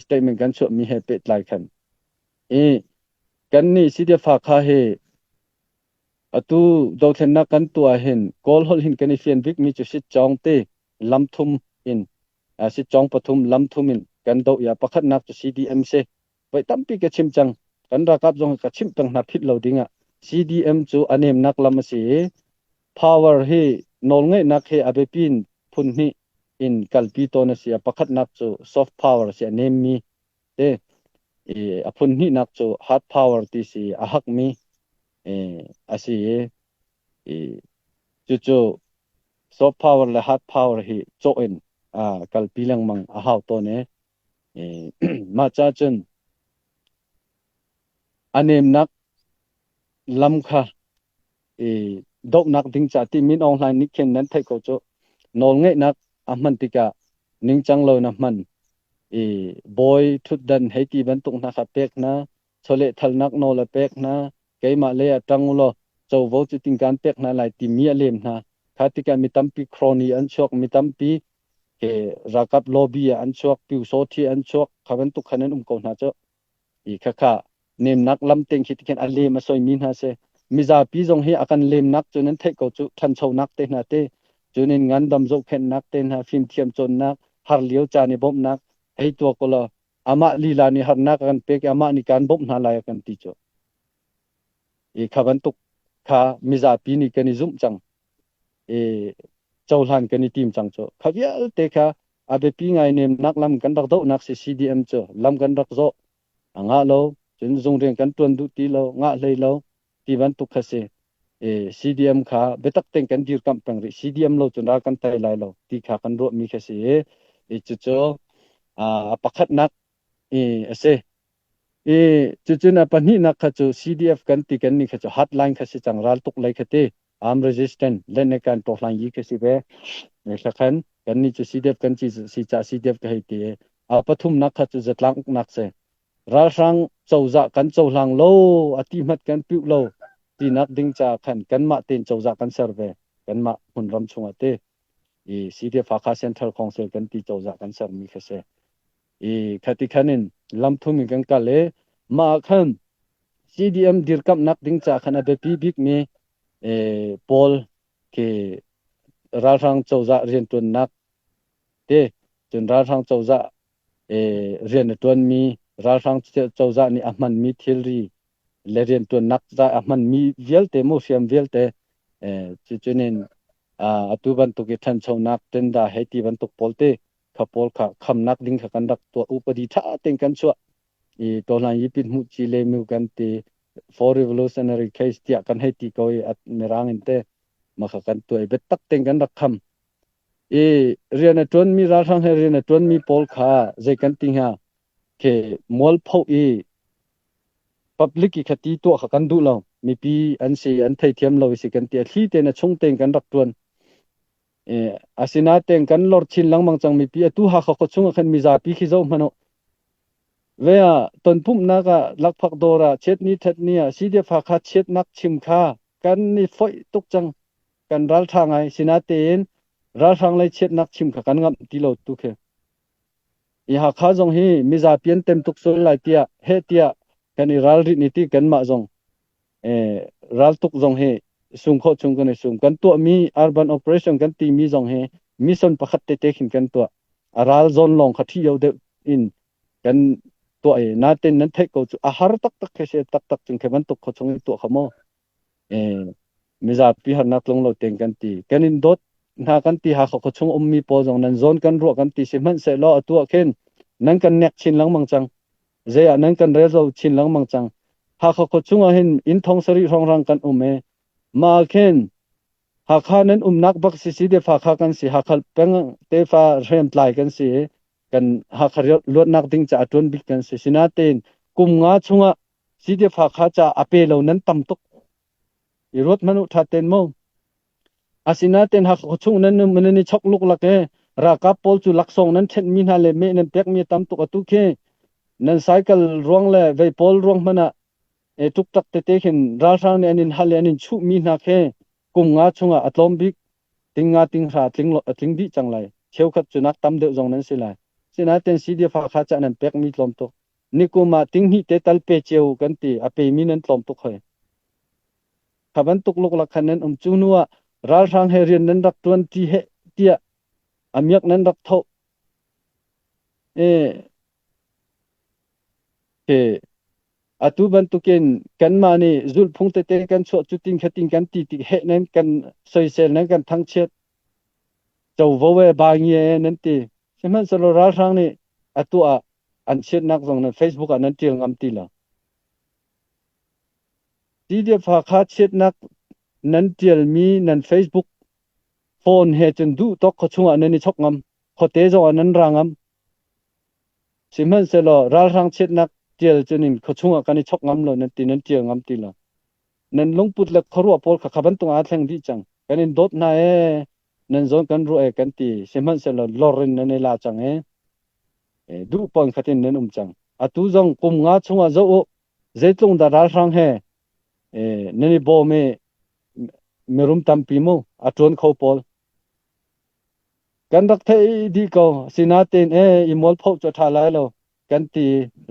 statement กันชั่วมีให้เป็ดหลายคันกันนี่สิเดฝากคาเฮอตูดอกเทนนักกันตัวเห็นกอลฮอลหินกันเฟียนวิกมีจุสิจองเตลำทุมอินสิจองปทุมลำทุมินกันดอกยาประคัดนักจุ CDM เซไปตั้มปีกะชิมจังกันรากับจงกะชิมตังนับผิดเราดิงะ CDM จูอเนมนักลำสิ power เฮนอลไงนักเฮอเบปินพุนนี่in kalpito na siya pakhat nak chu soft power siya name mi apun ni nak chu hard power ti si ahak mi asi chu soft power la hard power hi cho in kalpilang mang ahaw to ne ma cha chun anem nak lam kha dok nak ding cha ti min online ni ken nan thai ko chu nol ngai nak ahman tika ningchang lo na man boy thut dan heti ban tung na kha pek na chole thal nak no la pek na keima le atang lo chau vo chu ting kan pek na lai ti mi alem na khatika mitampi chrony an chok mitampi ke rakap lobby an chok piu so thi an chok khaban tu khanen ko na cho kha nem nak lam teng khit ken ale ma soi min ha se miza pi jong he akan lem nak chunen thai ko chu than chho nak te na te chunin ngan dam zo phen nak ten ha phim thiam chon nak har liu cha ni bom nak ei to ko la ama lila ni har nak kan pe ama ni kan bom na la kan ti cho khaban tuk kha miza pi ni kan zum chang chaulan kan ni tim chang cho khavia te kha abe pi ngai nem nak lam kan dak do nak si CDM cho lam kan dak zo anga lo chun zung reng kan tuan du ti lo nga lei lo ti ban tuk kha se CDM kha betak teng kan dir kam pang ri CDM lo chun ra kan tai lai lo ti kha kan ro mi kha se chu cho pakhat nak ase chu na pani nak kha chu CDF kan ti kan ni kha chu hotline kha se chang ral tuk lai khate arm resistant len kan to hlang yi kha si be kha khan kan ni chu CDF kan chi si cha CDF ka hi ti pathum nak kha chu zatlang nak se ral sang chauza kan chaulang lo ati mat kan piu lo ti nak ding cha khan kan ma ten chauza kan survey kan ma hun ram chunga te CDF Fakha Central Council kan ti chauza kan sar mi khase khati khanin lam thumi kan ka le ma khan CDM dirkam nak ding cha khana be pi big me pol ke rarang chauza rian tun nak te chun rarang chauza rian tun mi rarang chauza ni ahman mi thilri lerian tun nak za ahman mi velte mo siam velte chunin atuban to ke than chau nak ten da heti ban tok polte khapol kha kham nak ding kha kan dak to upadi tha teng kan chwa to lan yipin mu chi le mu kan te for revolutionary case tia kan heti koi at merang inte ma kha kan to bet tak teng kan dak kham rian tun mi ra thang he rian tun mi pol kha je kan ting ha ke mol phau public ki khati to kha kan du lo mi pi an se an thai thiam lo si kan tia thi te na chung teng kan dak tuan asina teng kan lor chin lang mang chang mi pi tu ha kha kho chung khan mi za pi khi zo mano vea ton pum na ka lak phak dora chet ni that nia CDF Fakha chet nak chim kha kan ni foi tuk chang kan ral thangai sina ten ral thang lai chet nak chim kha kan ngam ti lo tu khe ha kha jong hi mi za pian tem tuk so lai tia he tia kan ral ri ni ti kan ma jong ral tuk jong he sum kho chung kan sum kan to mi urban operation kan ti mi jong he mission pakhat te te khin kan to aral zone long khathi yo de in kan to na ten nan thai ko chu ahar tak tak khe se tak tak chung kheban tuk kho chung to khamo mi za pi har nak long lo teng kan ti kan in dot na kan ti ha kho chung mi po jong nan zone kan ro kan ti se man se lo atu khen nan kan nek chin lang mang chang je nan kan re zo chin lang mang chang ha kho chung a hin in thong sari rong rang kan ume ma khen ha kha nan nak bak si CDF Fakha kan si ha khal peng te fa rem tlai kan si kan ha khariot lot nak ding cha atun bik kan si sina ten kum nga chunga CDF Fakha cha ape lo nan tam tuk irot manu tha ten mo asina ten ha kho chung nan manani chok luk lak he ra ka pol chu lak song nan thet min ha le me nan pek mi tam tuk atu khe nan cycle ruang le ve pol ruang mana tuk tak te te khin ra sang ne anin hal anin chu mi na khe kum nga chunga atlom bik ting nga ting ra ting lo ting bi chang lai cheu khat chu nak tam de jong nan silai sina ten CDF kha cha nan pek mi tlom tok nikuma ting hi te tal pe cheu kan ti ape mi nan tlom tok khoi khaban tuk lok la khanen chunua ral rang he rian nan rak 20 he tia amyak nan rak tho atu ban tuken kan ma ni zul phung te kan cho chuting khating kan ti he nan kan soi sel nan kan thang chet chau vo we ba nge nan ti seman solo ral rang ni atu an chet nak jong na Facebook an til ngam ti la ti de pha kha chet nak nan til mi nan Facebook phone he chen du tok kho chunga nan ni chok ngam kho te jo nan rangam seman solo ral rang chet nak til chenin kho chunga kan ni chok ngam lo nan ti nan til ngam ti la nan longput la khorwa pol kha khaban tung a thleng di chang kanin dot na nan zon kan ro kan ti seman selo lorin nan la chang du pon khatin nan chang atu jong kum nga chunga zo zeitlung da ral rang he nani bo merum tampi mo atron kho pol kan rak thai di ko sinaten imol phau cha thala lo kan ti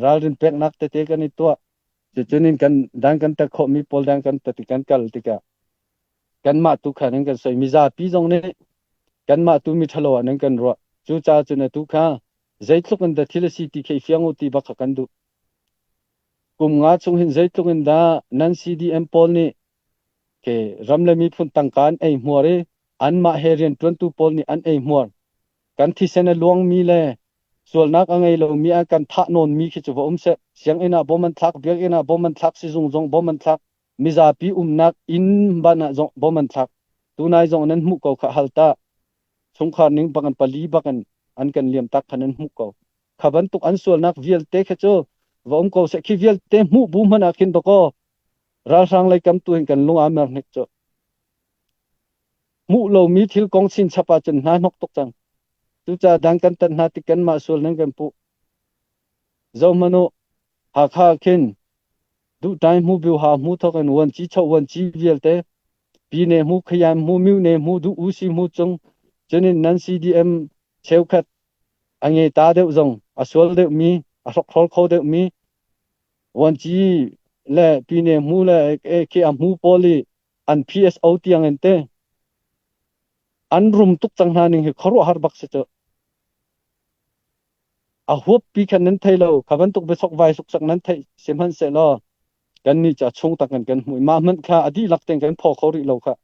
ral rin pek nak te kan ni to chunin kan dang kan ta kho mi pol dang kan ta ti kan kal tika kan ma tu khanin kan soi mi za pi jong ne kan ma tu mi thalo nan kan ro chu cha chu na tu kha zeitluk an da thilasi ti khei fiango ti ba kha kan du kum nga chung hin zeitluk in da nan CDM pol ni ke ramle mi phun tangkan ei muare an ma herian 22 pol ni an ei muar kan thi sena luang mi le sol nak angai lo mi a kan tha non mi khi chu om se siang ina boman thak biak ina boman thak si jung jong boman thak mi za pi nak in bana jong boman thak tunai jong nan mu ko kha halta chungkha ning bakan pali bakan an kan liam tak khanan mu ko khaban tuk an sol nak vial te khacho vom ko se khi vial te mu bu mana khin to ko ral sang lai kam tu hin kan lunga mer nek cho mu lo mi thil kong sin chapa chen na nok tok chang tu cha dang kan tan na ti kan ma sol nang kan pu zo mano ha kha khin du time mu bu ha mu tho kan wan chi chau wan chi vial te pi ne mu khayam mu mi ne mu du u si mu chung chenin nan CDM cheu khat ange ta de jong asol de mi a sok khol kho de mi wan chi le pi ne mu le ke a mu poli an PSO tiang ente an rum tuk chang na ning he khoro har bak se cho a hop pi khan nan thailo khaban tuk be sok vai sok sak nan thai semhan se lo kan ni cha chung tak kan hui ma man kha adi lak teng kan pho khori lo kha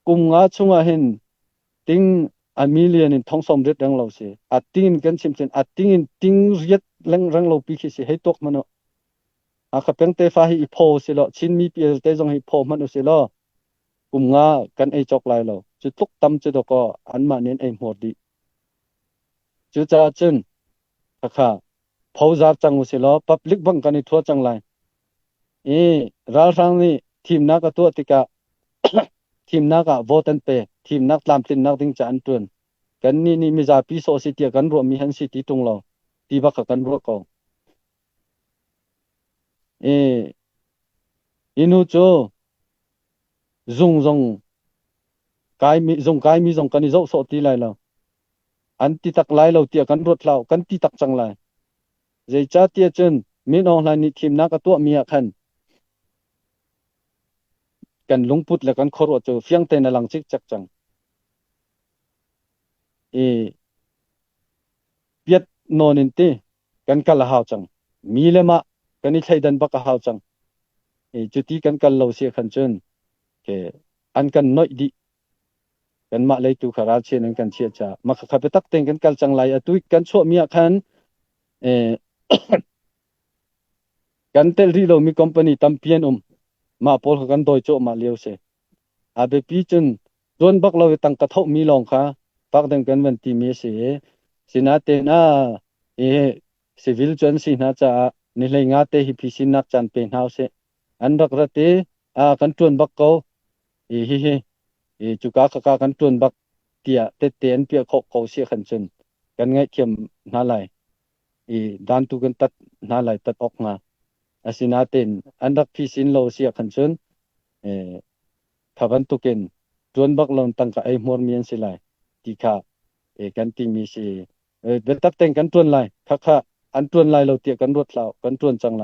kum nga chunga hin ting a million in thong som ret dang lo se a tin kan sim chen a ting in ting riat lang rang lo pi khi se he tok mano a kha peng te fa hi pho se lo chin mi pi te jong hi pho man se lo kum nga kan ei chok lai lo chu tuk tam che do ko an ma nen ei hmor di chu cha chen kha phau zar chang se lo public bang kan ni thua chang lai ral rang ni thim na ka to tika thim na ka vote an pe thim nak lam tin nak ding cha an tun kan ni mi za pi so si tia kan ro mi han si ti tung lo ti ba ka kan ro ko inu cho zung kai mi zong kan ni zo so ti lai lo an ti tak lai lo tia kan rot lao kan ti tak chang lai zai cha tia chen min ong lai ni thim na ka to mi a khan kan lungput la kan khoro cho fiang te na lang chik chak chang piat nonin te kan kala haw chang mi le ma kan ni thaidan ba ka haw chang chuti kan kal lo se khan chen ke an kan noi di kan ma lai tu khara chen an kan chia cha ma kha pe tak teng kan kal chang lai atu kan cho mi a khan kan tel ri lo mi company tampian ma pol kan doi cho ma leu se abe pi chun don bak lo tang ka tho mi long kha pak dang kan wan ti me se sina te na civil chun si na cha ni lai nga te hi phi sin nak chan pe nau se an rak ra te kan tun bak ko chu ka kan tun bak tia te ten pia kho ko se khan chun kan ngai thiam na lai dan tu kan tat na lai tat ok nga asina ten andak phi sin lo sia khan chun thaban tuken tuan bak lon tang ka ai mor mien silai ti kha กันที่มีสิเบตักแต่งกันตวนไลคะอันตวนไลเราเตียกันรถลาวกันตวนจังไล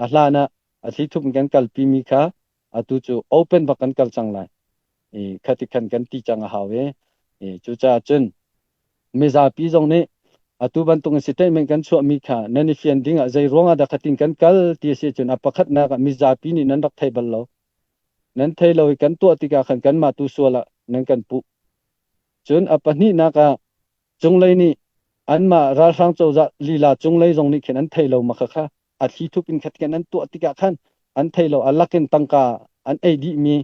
อะลานะอาทิทุมกันกัลปีมีคะอะตุจูโอเพ่นบักกันกัลจังไลคติคันกันที่จังหาเวจูจาจุนเมซาปีจงนี้อะตุบันตงสิเตมันกันชัวมีค่ะนันนี่เฟียนดิงอะใจร้องอะดะคติกันกัลที่เสจุนอะปะคัดนะกะมิซาปีนี่นันรักไทบัลโลนั้นไทเรากันตัวติกาคันกันมาตุสัวละนั้นกันปุจุนอะปะนี่นะกะจงเลยนี่อันมาราสังโจจะลีลาจงเลยจงนี่แค่นั้นไทเรามาค่ะอาทิทุปินคัดกันนั้นตัวติกาคันอันไทเราอัลลักเกนตังกาอันไอดีมี